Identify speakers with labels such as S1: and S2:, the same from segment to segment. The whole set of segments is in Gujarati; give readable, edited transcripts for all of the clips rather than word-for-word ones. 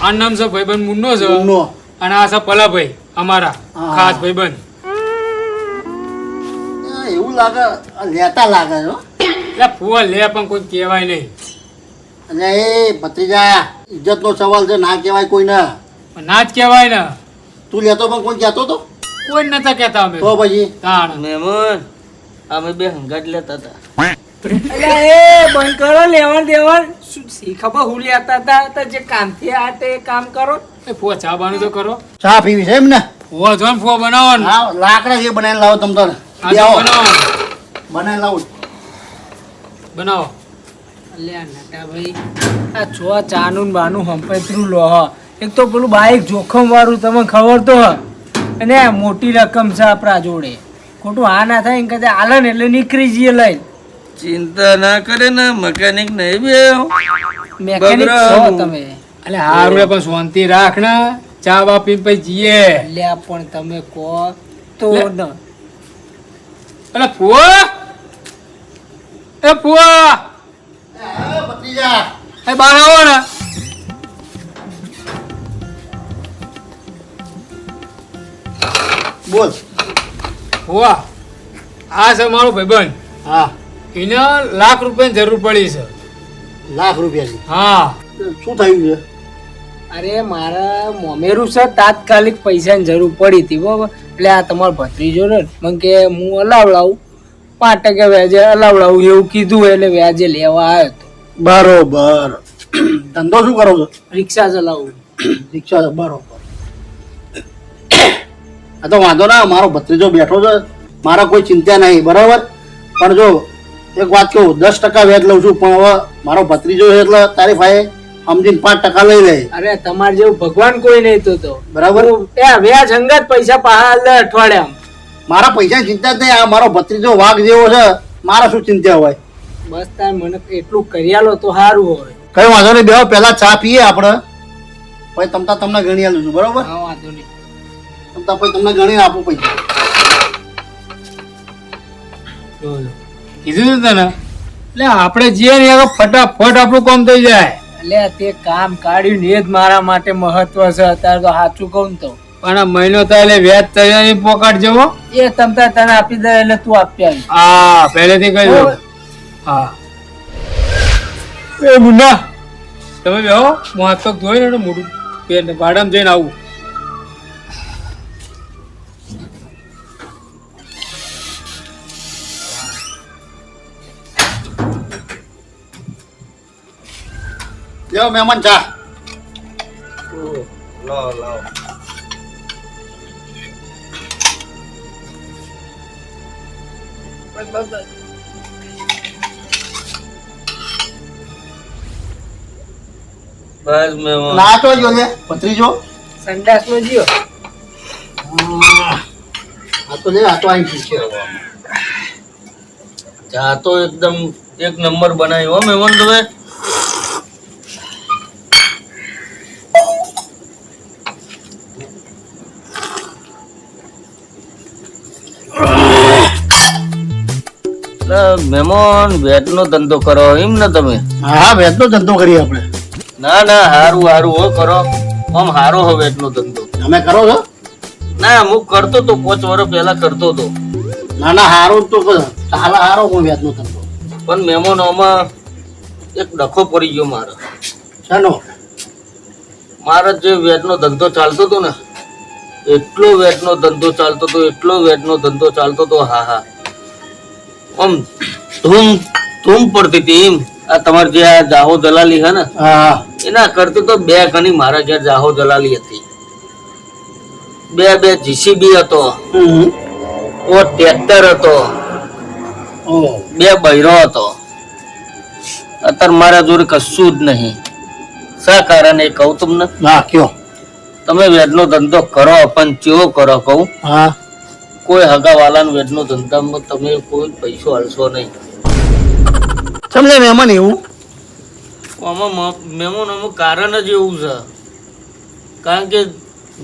S1: આ નામ છે ભાઈબંધ મુન્નો છે
S2: મુન્નો.
S1: અને આ છે પલાભાઈ અમારા
S2: હા.
S1: ખાસ ભાઈબંધ.
S2: એવું લાગે લેતા લાગે છો.
S1: એટલે ફુવા લે પણ કોઈ કહેવાય નહીં.
S2: અને એ ભત્રીજા ઇજ્જતનો સવાલ છે, ના કહેવાય કોઈને.
S1: ના જ કહેવાય ને.
S2: તું લેતો પણ કોઈ કહેતો તો
S1: કોઈ નતા કહેતા અમે
S2: તો પછી
S1: તાણ.
S3: મહેમાન અમે બે હંગાટ લેતા હતા.
S4: એટલે એ બંધ કરો લેવણ દેવણ. શું શી ખબર હું લેતા હતા તો જે કામથી આ તે કામ કરો.
S1: એ ફુવા ચા બાનું તો કરો.
S2: ચા પીવી છે એમ ને?
S1: ફુવા જો ને ફુવા બનાવો ને.
S2: હા, લાકડા જે બનાવીને લાવો તમ તારે.
S1: આ
S2: બે
S1: તો
S2: આવો.
S1: બનાવો
S2: બનાવીને લાવો.
S1: બનાવો.
S4: અલ્યા નટાભાઈ આ છો ચાનું ને બાનું હંપેતરું લો હ. એક તો પેલું બાઈક જોખમ વાળું તમને ખબર તો હ. અને આ મોટી રકમ છે આપણા જોડે. ખોટું આ ના થાય ને કદાચ આલે ને એટલે નીકળી જઈએ લઈને.
S3: ચિંતા ના કરે ને મકેનિક નહીં બે
S4: મેકેનિક છો
S3: બગડાનું.
S4: તમે.
S1: એટલે હારું રે પણ શાંતિ રાખ ને. ચા બા પીને પછી જઈએ.
S4: અલ્યા પણ તમે કહો તો
S1: લે.
S4: ન.
S1: એટલે ફુવા એ ફુવા
S2: ભત્રીજા
S1: એ બહાર આવો ને.
S2: બોલ.
S1: ફુવા આ છે મારો ભાઈબંધ.
S2: હા,
S1: એને લાખ રૂપિયાની જરૂર પડી છે.
S2: લાખ રૂપિયાની.
S1: હા
S2: શું થયું છે?
S4: અરે મારા મોમેરું છે તાત્કાલિક પૈસાની જરૂર પડી હતી બરાબર. એટલે આ તમારો ભત્રીજો ને મને કે હું અલાવડાવું 5% વ્યાજે અલાવડાવું એવું કીધું એટલે વ્યાજે લેવા આવ્યો હતો.
S2: બરોબર. ધંધો શું કરો છો?
S4: રિક્ષા ચલાવું.
S2: રિક્ષા. બરોબર. આ તો વાંધો ના, મારો ભત્રીજો બેઠો છે, મારા કોઈ ચિંતા નહીં, બરાબર. પણ જો એક વાત કહું, 10% વ્યાજ લઉં છું, પણ હવે મારો ભત્રીજો છે એટલે તારી પાસે સમજીને 5% લઈ લે.
S4: અરે તમારે જેવું ભગવાન કોઈ નહીં તો
S2: બરાબર.
S4: એ વ્યાજ અંગત પૈસા પાછા લે અઠવાડિયામાં.
S2: મારા પૈસાની ચિંતા જ નહીં, આ મારો ભત્રીજો વાઘ જેવો છે, મારા શું ચિંતા હોય?
S4: બસ તાર મને એટલું કરી આલો તો સારું હોય.
S2: કઈ વાંધો નહીં, બેહો, પહેલા ચા પીએ આપણે, પછી તમને ગણી આલું છું, બરોબર?
S4: હા વાંધો નહીં.
S2: પછી તમને ગણીને આપું પૈસા.
S1: કીધું તું તને. એટલે આપણે જઈએ ને એનો ફટાફટ આપણું કામ થઈ જાય.
S4: એટલે તે કામ કાઢ્યું ને એ જ મારા માટે મહત્વ છે અત્યારે તો સાચું કહું ને તો.
S1: પણ આ મહિનો થાય એટલે વ્યાજ તૈયારી પોકાટ જવો.
S4: એ તમતા તને આપી દે એટલે તું આપી આવી.
S1: હા પહેલેથી કહી દો. હા એ મુન્ના તમે બેહો, હું હાથ પગ ધોઈને ને મોઢું પેટ ભાડામાં જઈને આવું.
S2: લ્યો મહેમાન ચા.
S3: લાવો લાવો. બસ મહેમાન
S2: ના તો જો લે ભત્રીજો.
S4: સંડાસ નો જીઓ.
S2: આ તો લે, આ તો આવી ગયું છે.
S3: ચા તો એકદમ એક નંબર બનાવી હો મહેમાન તમે. મહેમાન વેટ નો ધંધો કરો એમ ને તમે?
S2: હા, વેચનો ધંધો કરીએ આપણે.
S3: ના ના હારું હારું હો કરો. આમ હારો હો વેટ નો ધંધો.
S2: તમે કરો છો?
S3: ના હું કરતો તો 5 વર્ષ પહેલા કરતો તો.
S2: ના ના, હારો તો ચાલે, હારો પણ વેચનો ધંધો.
S3: પણ મહેમાન આમાં એક ડખો પડી ગયો મારો.
S2: શાનો?
S3: મારા જે વેટનો ધંધો ચાલતો હતો ને, એટલો વેટનો ધંધો ચાલતો હતો, એટલો વેટનો ધંધો ચાલતો હતો. હા હા, આમ ધૂમ પડતી હતી એમ. આ તમારે જે આ જાહો દલાલી હે ને,
S2: હા.
S3: એના કરતી તો 2 ગણી મારા ઘેર જાહો દલાલી હતી. 2 જીસીબી હતો,
S2: હમ.
S3: ઓ ટ્રેક્ટર હતો,
S2: ઓહ.
S3: 2 બૈરો હતો. અત્યારે મારા જોડે કશું જ નહીં. શા કારણે કહું તમને?
S2: હા, કયો.
S3: તમે વેજનો ધંધો કરો પણ ચેવો કરો કહું?
S2: હા.
S3: કોઈ હગાવાલાનો વેજનો ધંધામાં તમે કોઈ પૈસો હાલશો નહીં.
S2: સમજે મહેમાન એવું?
S3: આમાં મહેમાન અમુક કારણ જ એવું છે. કારણ કે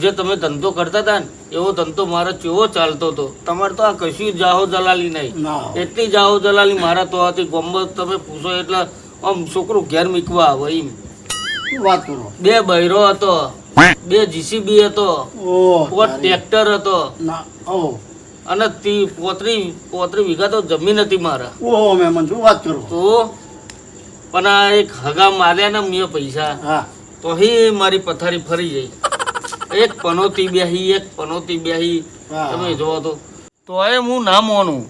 S3: જે તમે ધંધો કરતા હતા ને એવો ધંધો મારો ચેવો ચાલતો હતો. તમારે તો આ કશું જાહો દલાલી નહીં.
S2: ના.
S3: એટલી જાહો દલાલી મારા તો હતી. ગોમ્બો તમે પૂછો એટલે આમ છોકરું ઘેર મૂકવા આવે એમ.
S2: શું વાત કરો?
S3: 2 બૈરો હતો, 2 જીસીબી હતો,
S2: ઓહ,
S3: 5 ટ્રેક્ટર હતો
S2: ના, ઓહ,
S3: અને 35 વીઘા તો જમીન હતી મારા.
S2: ઓહો મહેમાન, શું વાત કરો?
S3: તો પણ આ એક હગા માર્યા ને મેં પૈસા,
S2: હા,
S3: તો મારી પથારી ફરી ગઈ. એક પનોતી બેહી
S2: હા.
S3: તમે જોવો તો એ હું ના માનું,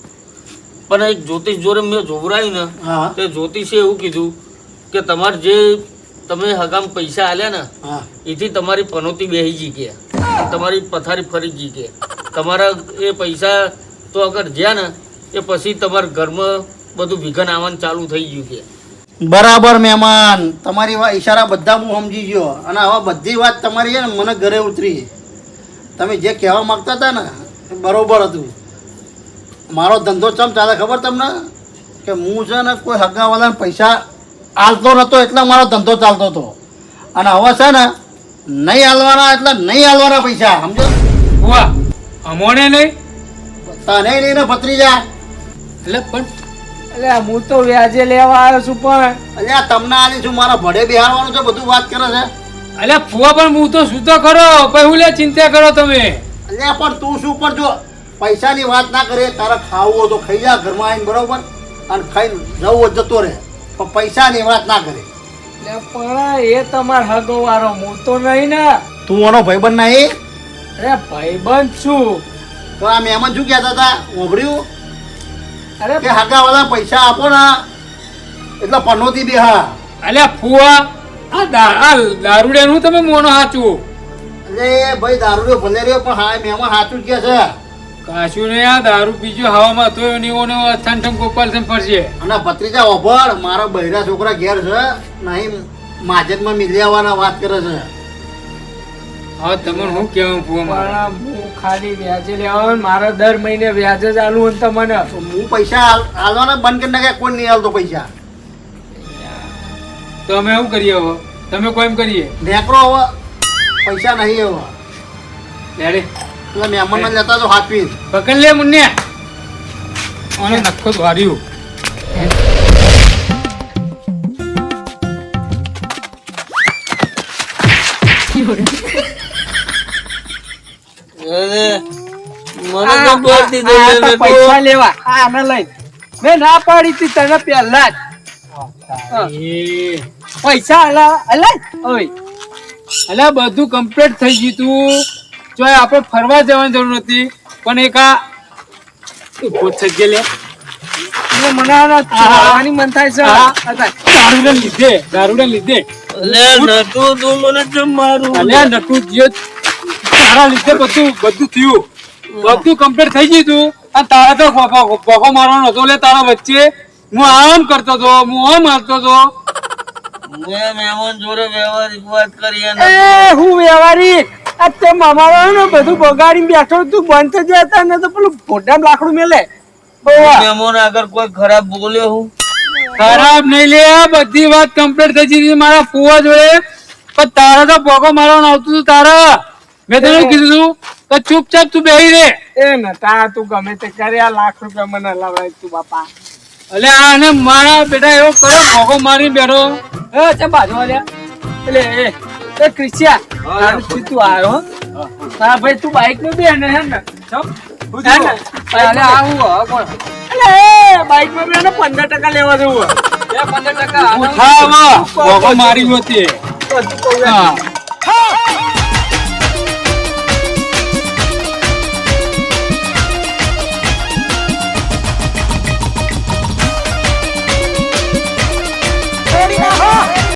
S3: પણ એક જ્યોતિષ જોડે મેં જોવરાયું ને,
S2: હા,
S3: તે જ્યોતિષે એવું કીધું કે તમારે જે તમે હગામ પૈસા આલ્યા ને
S2: હા,
S3: એથી તમારી પનોતી બેહી ગઈ કે તમારી પથારી ફરી ગઈ કે તમારા એ પૈસા તો અગર જ્યાં ને એ પછી તમારા ઘરમાં બધું વિઘન આવવાનું ચાલુ થઈ ગયું કે.
S2: બરાબર મહેમાન, તમારી ઈશારા બધા હું સમજી ગયો, અને હવે બધી વાત તમારી છે ને મને ઘરે ઉતરી. તમે જે કહેવા માંગતા હતા ને એ બરોબર હતું. મારો ધંધો ચમ ચાલે ખબર તમને? કે હું છે ને કોઈ હગાવાલાને પૈસા આલતો નહોતો એટલે મારો ધંધો ચાલતો હતો, અને હવે છે ને નહીં આલવાના એટલે નહીં આલવાના પૈસા, સમજો?
S1: વાહ, અમોને નહીં
S2: તને નહીં ને ભત્રીજા.
S1: એટલે પણ
S4: એટલે હું તો વ્યાજે લેવા આવ્યો છું પણ
S2: અલ્યા તમને આલી છું, મારા ભડે બિહારવાનું છે, બધું વાત કરે છે.
S1: અલ્યા ફુવા પણ હું તો શું તો કરો પછી હું લે ચિંતા કરો તમે.
S2: અલ્યા પણ તું શું પણ જો પૈસાની વાત ના કરે, તારે ખાવું હોય તો ખાઈ જા ઘરમાં આવીને, બરોબર, અને ખાઈને જવું હોય જતો રહે, પણ પૈસાની વાત ના કરે.
S4: એટલે પણ એ તમાર હગો વાળો હું તો નહીં ને.
S2: તું એનો ભાઈબંધ નહીં?
S4: અરે ભાઈબંધ છું.
S2: તો આ મહેમાન શું કહેતા હતા ઓભળ્યું
S4: અરે
S2: કે હગાવાલા પૈસા આપો ને એટલે પનોતી બેહા.
S1: અલ્યા ફુવા આ દારૂડિયાનું તમે મોનો હાચું
S2: એટલે ભાઈ દારૂ ભલે રહ્યો પણ હા મહેમાન સાચું જ કહે છે.
S1: કાશું ને આ દારૂ પીજો હવામાં તો નીઓને ઠંઠમ ગોપાલ થઈને ફરશે.
S2: અને ભત્રીજા ઓભળ, મારા બૈરા છોકરા ઘેર છે નહીં, માજનમાં મિલી આવવાના વાત કરે છે.
S1: હા તમને હું કેવું ફુવા
S4: પણ હું ખાલી વ્યાજે લેવા આવ્યો ને મારે દર મહિને વ્યાજ જ આલું ને તમને.
S2: તો હું પૈસા આલવાના બંધ કરી નાખ્યા, કોઈ નહીં આલતો પૈસા.
S1: તો અમે શું કરીએ હવે? તમે કોઈ એમ કરીએ
S2: નેકરો હવે પૈસા નહીં હવે
S1: ડેડી
S2: એટલે મહેમાન લેતા તો હાથવી.
S1: પકડ લે મુન્ને અને નખો દ્વાર્યું.
S3: મને તો બોલતી દે
S4: આ તો
S3: બેટો.
S4: પૈસા લેવા આને લઈ મેં ના પાડી હતી તને પહેલા જ પૈસા અલા ઓય
S1: અલ્યા બધું કમ્પ્લીટ થઈ ગયું તું, જો આપણે ફરવા જવાની જરૂર નથી, પણ એક આ ઉભો થઈ ગયો લે.
S4: એટલે મને આના છોડવાની મન થાય છે.
S1: દારૂને લીધે
S3: લે નટુ તું મને કેમ મારું?
S1: અલ્યા નટુ જે તારા લીધે બધું થયું, બધું કમ્પ્લીટ થઈ ગયું તું, અને તારા તો ભોકો મારવાનો હતો લે તારા વચ્ચે. હું આમ કરતો હતો, હું આમ મારતો હતો.
S3: મેં મહેમાન જોડે વ્યવહારિક વાત કરી
S4: એ હું વ્યવહારિક આ તે મામાનો ને બધું બગાડીને બેઠો તું બંધ થઈ જતા ને તો પેલું ફોટામાં લાકડું મેલે
S3: મહેમાન આગળ કોઈ ખરાબ બોલ્યો હું?
S1: ખરાબ નહીં લે, બધી વાત કમ્પ્લીટ થઈ ગઈ મારા ફુવા જોડે, પણ તારા તો ભોકો મારવાનું આવતું હતું. તારા મેં તને કીધું તું તો ચૂપચાપ તું બેહી રે.
S4: એ નતા તું ગમે તે કરે આ લાખ રૂપિયા મને લવાય તું બાપા.
S1: એટલે આને મારા બેટા એવો કરો ભોકો મારી બેઠો.
S4: એ તે બાજુ વાળ્યા એટલે એ ક્રિશિયા તારું થી તું આવ્યો હા ભાઈ તું બાઈક નું બે ને હે ને અરે આવું કોણ એટલે બાઈક માં બે ને 15% લેવા દેવું 15%
S1: ઉઠાવ ભોકો મારી હતી.
S4: બધું કહું
S1: હા